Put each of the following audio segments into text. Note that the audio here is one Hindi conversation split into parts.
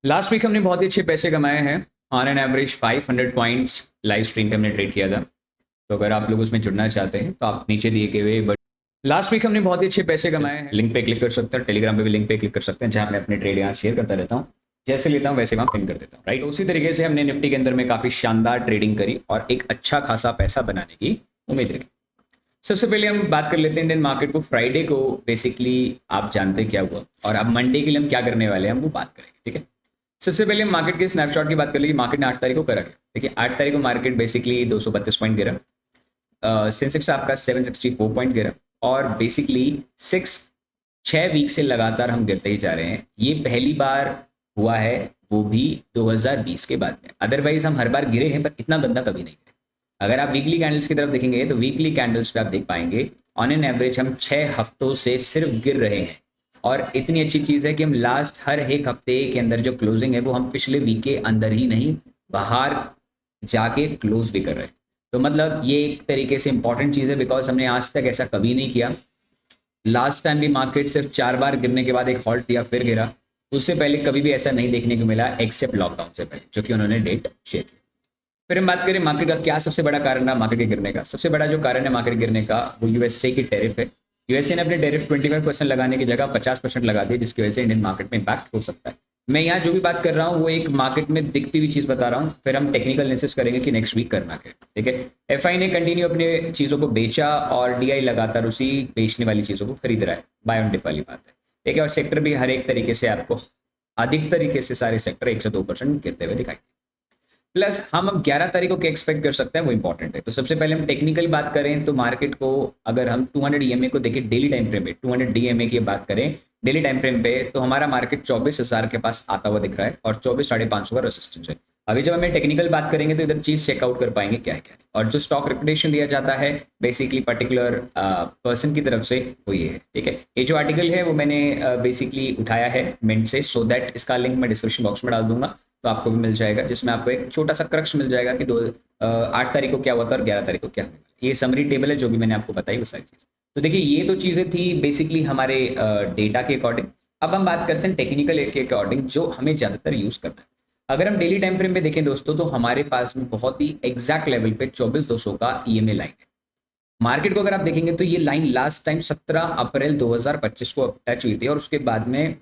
लास्ट वीक हमने बहुत ही अच्छे पैसे कमाए हैं। On an average 500 points live stream पे हमने ट्रेड किया था। तो अगर आप लोग उसमें जुड़ना चाहते हैं तो आप नीचे दिए गए बट लास्ट वीक हमने बहुत ही अच्छे पैसे कमाए हैं। लिंक पे क्लिक कर सकते हैं, टेलीग्राम पे भी लिंक पे क्लिक कर सकते हैं, जहाँ मैं अपने ट्रेड यहाँ शेयर करता रहता हूँ। जैसे लेता हूँ वैसे वहाँ पिन कर देता हूँ, राइट। उसी तरीके से हमने निफ्टी के अंदर में काफ़ी शानदार ट्रेडिंग करी और एक अच्छा खासा पैसा बनाने की उम्मीद रखी। सबसे पहले हम बात कर लेते हैं इंडियन मार्केट को। फ्राइडे को बेसिकली आप जानते हैं क्या हुआ, और अब मंडे के लिए हम क्या करने वाले हैं हम वो बात करेंगे, ठीक है। सबसे पहले हम मार्केट के स्नैपशॉट की बात कर लीजिए। मार्केट ने 8 तारीख को करा क्या? देखिए 8 तारीख को मार्केट बेसिकली 232 पॉइंट गिरा। सेंसेक्स आपका 764 पॉइंट गिरा और बेसिकली 6 वीक से लगातार हम गिरते ही जा रहे हैं। ये पहली बार हुआ है, वो भी 2020 के बाद में। अदरवाइज हम हर बार गिरे हैं पर इतना गंदा कभी नहीं गिरे। अगर आप वीकली कैंडल्स की तरफ देखेंगे तो वीकली कैंडल्स पे आप देख पाएंगे ऑन एन एवरेज हम 6 हफ्तों से सिर्फ गिर रहे हैं। और इतनी अच्छी चीज़ है कि हम लास्ट हर एक हफ्ते के अंदर जो क्लोजिंग है वो हम पिछले वीक के अंदर ही नहीं, बाहर जाके क्लोज भी कर रहे हैं। तो मतलब ये एक तरीके से इंपॉर्टेंट चीज़ है, बिकॉज हमने आज तक ऐसा कभी नहीं किया। लास्ट टाइम भी मार्केट सिर्फ 4 बार गिरने के बाद एक हॉल्ट दिया फिर गिरा। उससे पहले कभी भी ऐसा नहीं देखने को मिला एक्सेप्ट लॉकडाउन से पहले, जो कि उन्होंने डेट शेयर की। फिर हम बात करें मार्केट का क्या सबसे बड़ा कारण है मार्केट के गिरने का। सबसे बड़ा जो कारण है मार्केट गिरने का वो यूएसए की टैरिफ है। यूएसए ने अपने टैरिफ 25% लगाने की जगह 50% लगा दी, जिसकी वजह से इंडियन मार्केट में इम्पैक्ट हो सकता है। मैं यहाँ जो भी बात कर रहा हूँ वो एक मार्केट में दिखती हुई चीज बता रहा हूँ, फिर हम टेक्निकल एनालिसिस करेंगे कि नेक्स्ट वीक करना क्या, ठीक है। एफआई ने कंटिन्यू अपने चीजों को बेचा और डीआई लगातार उसी बेचने वाली चीजों को खरीद रहा है। बाय ऑन डिप वाली बात है, ठीक है। और सेक्टर भी हर एक तरीके से आपको अधिक तरीके से सारे सेक्टर 1 से 2% गिरते हुए दिखाई। प्लस हम अब 11 तारीख को क्या एक्सपेक्ट कर सकते हैं वो इंपॉर्टेंट है। तो सबसे पहले हम टेक्निकल बात करें तो मार्केट को अगर हम 200 ईएमए को देखें डेली टाइम फ्रेम पे, 200 डीएमए की बात करें डेली टाइम फ्रेम पे, तो हमारा मार्केट 24,000 के पास आता हुआ दिख रहा है और 24,500 का रेसिस्टेंस है। अभी जब हमें टेक्निकल बात करेंगे तो इधर चीज चेकआउट कर पाएंगे क्या है क्या है। और जो स्टॉक रिकमेंडेशन दिया जाता है बेसिकली पर्टिकुलर पर्सन की तरफ से वो ये है, ठीक है। ये जो आर्टिकल है वो मैंने बेसिकली उठाया है मिंट से, सो दैट इसका लिंक मैं डिस्क्रिप्शन बॉक्स में डाल दूंगा, तो आपको भी मिल जाएगा, जिसमें आपको एक छोटा सा क्रक्स मिल जाएगा कि 8 तारीख को क्या हुआ था और 11 तारीख को क्या होने वाला। ये समरी टेबल है जो भी मैंने आपको बताई वो सारी चीज़। तो देखिए ये तो चीज़ें थी बेसिकली हमारे डेटा के अकॉर्डिंग। अब हम बात करते हैं टेक्निकल के अकॉर्डिंग जो हमें ज़्यादातर यूज़ करना है। अगर हम डेली टाइम फ्रेम पे देखें दोस्तों तो हमारे पास में बहुत ही एग्जैक्ट लेवल पे 24,200 का ईएमए लाइन है। मार्केट को अगर आप देखेंगे तो ये लाइन लास्ट टाइम 17 अप्रैल 2025 को टच हुई थी और उसके बाद में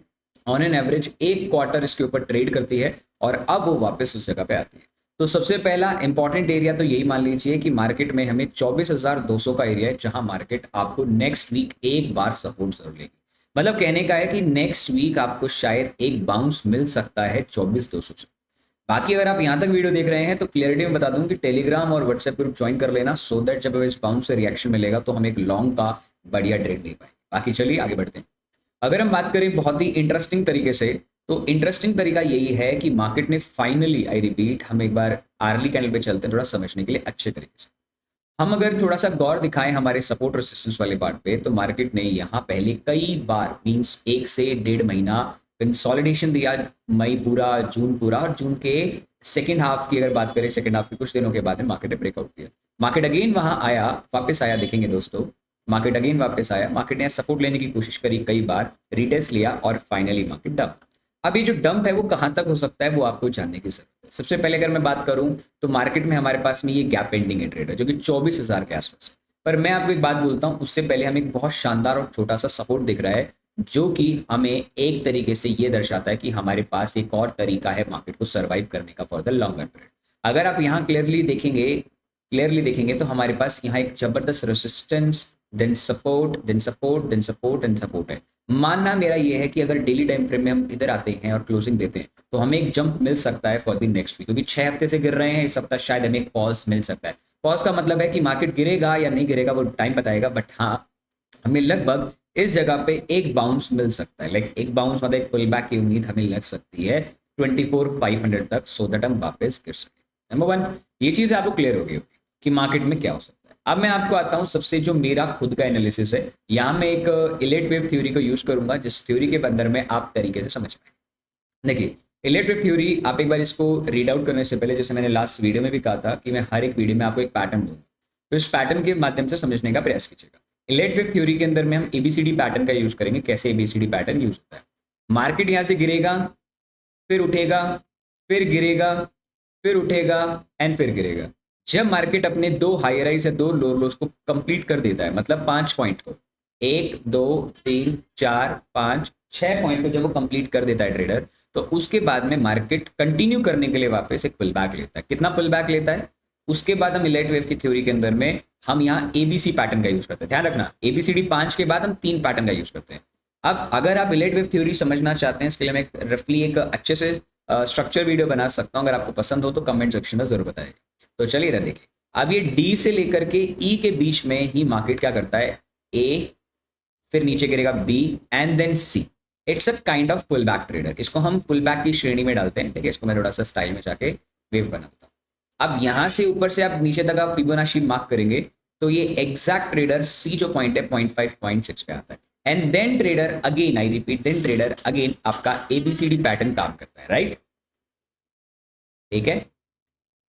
ऑन एन एवरेज एक क्वार्टर इसके ऊपर ट्रेड करती है और अब वो वापस उस जगह पे आती है। तो सबसे पहला इंपॉर्टेंट एरिया तो यही मान लीजिए कि मार्केट में हमें 24,200 का एरिया है, जहां मार्केट आपको नेक्स्ट वीक एक बार सपोर्ट जरूर लेगी। मतलब कहने का है कि नेक्स्ट वीक आपको शायद एक बाउंस मिल सकता है 24,200 से। बाकी अगर आप यहाँ तक वीडियो देख रहे हैं तो क्लियरिटी में बता दूं कि टेलीग्राम और व्हाट्सएप ग्रुप ज्वाइन कर लेना, सो दैट जब इस बाउंस से रिएक्शन मिलेगा तो हम एक लॉन्ग का बढ़िया ट्रेड ले पाएंगे। बाकी चलिए आगे बढ़ते हैं। अगर हम बात करें बहुत ही इंटरेस्टिंग तरीके से, तो इंटरेस्टिंग तरीका यही है कि मार्केट ने फाइनली, आई रिपीट, हम एक बार आर्ली कैंडल पे चलते हैं थोड़ा समझने के लिए अच्छे तरीके से। हम अगर थोड़ा सा गौर दिखाएं हमारे सपोर्ट रेसिस्टेंस वाले पार्ट पे, तो मार्केट ने यहाँ पहले कई बार मींस 1 से 1.5 महीना कंसोलिडेशन दिया। मई पूरा, जून पूरा, और जून के सेकेंड हाफ की अगर बात करें, सेकेंड हाफ के कुछ दिनों के बाद में मार्केट ने ब्रेकआउट किया। मार्केट अगेन वहां आया, वापस आया, देखेंगे दोस्तों मार्केट अगेन वापस आया। मार्केट ने सपोर्ट लेने की कोशिश करी, कई बार रिटेस्ट लिया और फाइनली मार्केट डंप। अब ये जो डंप है वो कहां तक हो सकता है वो आपको जानने की जरूरत है। सबसे पहले अगर मैं बात करूं तो मार्केट में हमारे पास में ये गैप पेंडिंग है ट्रेड है जो कि 24,000 के आसपास है। पर मैं आपको एक बात बोलता हूं, उससे पहले हमें एक बहुत शानदार और छोटा सा सपोर्ट दिख रहा है, जो कि हमें एक तरीके से ये दर्शाता है कि हमारे पास एक और तरीका है मार्केट को सर्वाइव करने का फॉर द लॉन्गर पीरियड। अगर आप यहाँ क्लियरली देखेंगे तो हमारे पास यहाँ एक जबरदस्त resistance, then support, then support, then support, then support है। मानना मेरा ये है कि अगर डेली टाइम फ्रेम में हम इधर आते हैं और क्लोजिंग देते हैं तो हमें एक जंप मिल सकता है फॉर द नेक्स्ट वीक, क्योंकि 6 हफ्ते से गिर रहे हैं, इस सप्ताह शायद हमें एक पॉज मिल सकता है। पॉज का मतलब है कि मार्केट गिरेगा या नहीं गिरेगा वो टाइम बताएगा, बट हाँ हमें लगभग इस जगह पे एक बाउंस मिल सकता है। लाइक एक बाउंस मतलब एक पुल बैक की उम्मीद हमें लग सकती है 24,500 तक, सो दैट हम वापस गिर सके। नंबर 1 ये चीज आपको क्लियर होगी कि मार्केट में क्या हो सकता है। अब मैं आपको आता हूं सबसे जो मेरा खुद का एनालिसिस है। यहाँ मैं एक इलेट वेव थ्योरी को यूज करूंगा, जिस थ्योरी के अंदर में आप तरीके से समझ पाए। देखिए इलेट वेव थ्योरी, आप एक बार इसको रीड आउट करने से पहले, जैसे मैंने लास्ट वीडियो में भी कहा था कि मैं हर एक वीडियो में आपको एक पैटर्न दूंगा, तो इस पैटर्न के माध्यम से समझने का प्रयास कीजिएगा। इलेट वेव थ्योरी के अंदर में हम एबीसीडी पैटर्न का यूज करेंगे। कैसे एबीसीडी पैटर्न यूज होता है? मार्केट यहाँ से गिरेगा, फिर उठेगा, फिर गिरेगा, फिर उठेगा एंड फिर गिरेगा। जब मार्केट अपने दो हाई राइज या दो लो लोस को कंप्लीट कर देता है, मतलब 5 पॉइंट को, 1 2 3 4 5 6 पॉइंट को जब वो कंप्लीट कर देता है ट्रेडर, तो उसके बाद में मार्केट कंटिन्यू करने के लिए वापस एक पुल बैक लेता है। कितना पुल बैक लेता है? उसके बाद हम इलाइट वेव की थ्योरी के अंदर में हम यहाँ एबीसी पैटर्न का यूज करते हैं। ध्यान रखना, एबीसीडी 5 के बाद हम 3 पैटर्न का यूज करते हैं। अब अगर आप इलाइट वेव थ्योरी समझना चाहते हैं, इसके लिए मैं रफली एक अच्छे से स्ट्रक्चर वीडियो बना सकता हूँ। अगर आपको पसंद हो तो कमेंट सेक्शन में जरूर बताइएगा। तो चलिए ना देखिए, अब ये डी से लेकर के ई के बीच में ही मार्केट क्या करता है? ए, फिर नीचे गिरेगा B and then C. It's a kind of pull back trader. इसको हम पुल बैक की श्रेणी में डालते हैं। ठीक है, इसको मैं थोड़ा सा स्टाइल में जाके वेव बना देता हूँ। अब यहां से ऊपर से आप नीचे तक आप फिबोनाची मार्क करेंगे तो ये एग्जैक्ट ट्रेडर सी जो पॉइंट है 0.5 0.6 पे आता है। And then trader again, I repeat, then trader again आपका एबीसीडी पैटर्न काम करता है, राइट? ठीक है,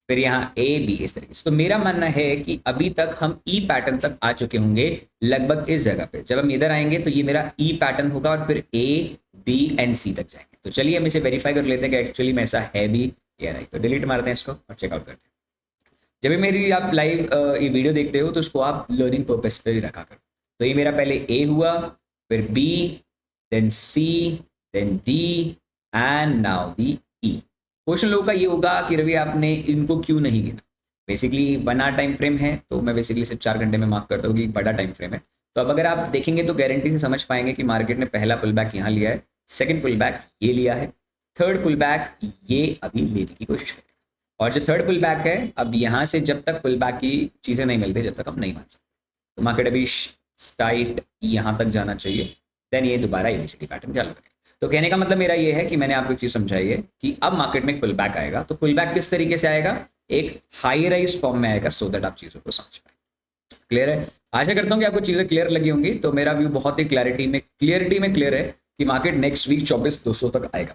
फिर यहाँ ए बी इस तरीके से। तो मेरा मानना है कि अभी तक हम ई पैटर्न तक आ चुके होंगे लगभग इस जगह पे। जब हम इधर आएंगे तो ये मेरा ई पैटर्न होगा और फिर ए बी एंड सी तक जाएंगे। तो चलिए हम इसे वेरीफाई कर लेते हैं कि एक्चुअली में ऐसा है भी या नहीं। तो डिलीट मारते हैं इसको और चेकआउट करते हैं। जब भी मेरी आप लाइव ये वीडियो देखते हो तो उसको आप लर्निंग पर्पस पे भी रखा करो। तो ये मेरा पहले ए हुआ, फिर B, then C, then D and now the E. Question लोगों का ये होगा कि रवि आपने इनको क्यों नहीं गिना? बेसिकली 1 आवर टाइम फ्रेम है तो मैं बेसिकली सिर्फ 4 घंटे में मार्क करता हूँ कि बड़ा टाइम फ्रेम है। तो अब अगर आप देखेंगे तो गारंटी से समझ पाएंगे कि मार्केट ने पहला पुल बैक यहाँ लिया है, सेकंड पुल बैक ये लिया है, थर्ड पुल बैक ये अभी लेने की कोशिश करेगा। और जो थर्ड पुल बैक है, अब यहाँ से जब तक पुल बैक की चीज़ें नहीं मिलती जब तक हम नहीं मान सकते। तो मार्केट अभी स्टाइट यहाँ तक जाना चाहिए, देन ये दोबारा एबीसीडी पैटर्न चालू करेगा। तो कहने का मतलब मेरा ये है कि मैंने आपको एक चीज़ समझाई है कि अब मार्केट में एक पुल बैक आएगा। तो पुल बैक किस तरीके से आएगा? एक हाई राइज फॉर्म में आएगा, सो दैट आप चीज़ों को समझ पाए। क्लियर है? आशा करता हूँ कि आपको चीज़ें क्लियर लगी होंगी। तो मेरा व्यू बहुत ही क्लियरिटी में क्लियर है कि मार्केट नेक्स्ट वीक 24,200 तक आएगा।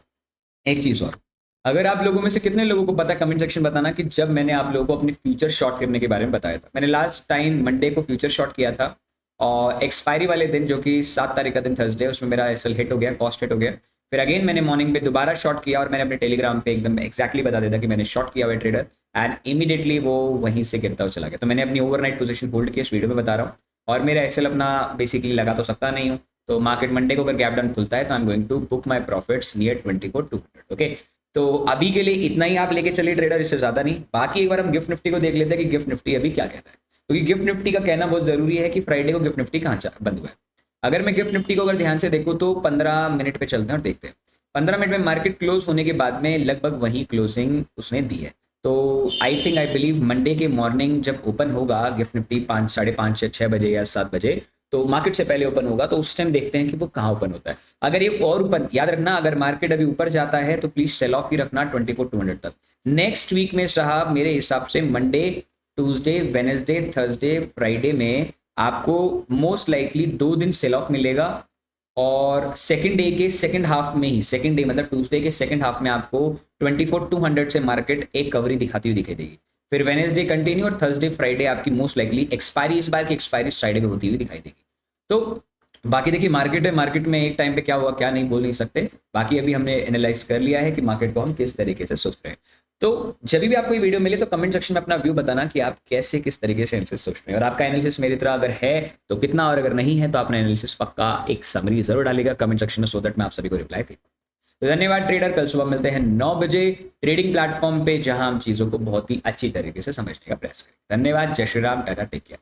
एक चीज़ और, अगर आप लोगों में से कितने लोगों को पता, कमेंट सेक्शन बताना कि जब मैंने आप लोगों को अपनी फ्यूचर शॉर्ट करने के बारे में बताया था। मैंने लास्ट टाइम मंडे को फ्यूचर शॉर्ट किया था और एक्सपायरी वाले दिन जो कि 7 तारीख का दिन थर्सडे, उसमें मेरा एसएल हिट हो गया, कॉस्ट हिट हो गया। फिर अगेन मैंने मॉर्निंग पे दोबारा शॉर्ट किया और मैंने अपने टेलीग्राम पे एकदम एक्जैक्टली बता देता कि मैंने शॉर्ट किया हुआ है ट्रेडर, एंड इमीडिएटली वो वहीं से गिरता हुआ चला गया। तो मैंने अपनी ओवरनाइट पोजीशन होल्ड की, इस वीडियो में बता रहा हूँ। और मेरा एसएल अपना बेसिकली लगा तो सकता नहीं हूँ। तो मार्केट मंडे को अगर गैप डाउन खुलता है तो I am going to book my profits near 24,200। Okay, तो अभी के लिए इतना ही आप लेके चलिए ट्रेडर, इससे ज्यादा नहीं। बाकी एक बार हम गिफ्ट निफ्टी को देख लेते हैं कि गिफ्ट निफ्टी अभी क्या कहता है, क्योंकि गिफ्ट निफ्टी का कहना बहुत जरूरी है कि फ्राइडे को गिफ्ट निफ्टी कहाँ बंद हुआ है। अगर मैं गिफ्ट निफ्टी को अगर ध्यान से देखूँ तो 15 मिनट पे चलते हैं और देखते हैं। 15 मिनट में मार्केट क्लोज होने के बाद में लगभग वही क्लोजिंग उसने दी है। तो I think, I believe Monday के मॉर्निंग जब ओपन होगा गिफ्ट निफ्टी 5, 5:30 या 6 बजे या 7 बजे, तो मार्केट से पहले ओपन होगा, तो उस टाइम देखते हैं कि वो कहाँ ओपन होता है। अगर ये और ऊपर, याद रखना, अगर मार्केट अभी ऊपर जाता है तो प्लीज सेल ऑफ ही रखना 24,200 तक। नेक्स्ट वीक में साहब मेरे हिसाब से Monday, Tuesday, Wednesday, Thursday, Friday में आपको मोस्ट लाइकली 2 दिन सेल ऑफ मिलेगा। और सेकंड डे के सेकंड हाफ में ही, सेकंड डे मतलब ट्यूसडे के सेकंड हाफ में आपको 24,200 से मार्केट एक कवरी दिखाती हुई दिखाई देगी। फिर वेडनेसडे कंटिन्यू और थर्सडे फ्राइडे आपकी मोस्ट लाइकली एक्सपायरी, इस बार की एक्सपायरी फ्राइडे में होती हुई दिखाई देगी। तो बाकी देखिए, मार्केट है, मार्केट में एक टाइम पे क्या हुआ क्या नहीं बोल नहीं सकते। बाकी अभी हमने एनालाइज कर लिया है कि मार्केट को हम किस तरीके से सोच रहे हैं। तो जब भी आपको ये वीडियो मिले तो कमेंट सेक्शन में अपना व्यू बताना कि आप कैसे, किस तरीके से एनालिसिस सोच रहे हैं। और आपका एनालिसिस मेरी तरह अगर है तो कितना, और अगर नहीं है तो अपना एनालिसिस पक्का एक समरी जरूर डालेगा कमेंट सेक्शन में, सो दैट मैं आप सभी को रिप्लाई दे। तो धन्यवाद ट्रेडर, कल सुबह मिलते हैं 9 बजे ट्रेडिंग प्लेटफॉर्म पे, जहां हम चीजों को बहुत ही अच्छी तरीके से समझने का प्रयास करें। धन्यवाद, जय श्री राम, टाटा, टेक केयर।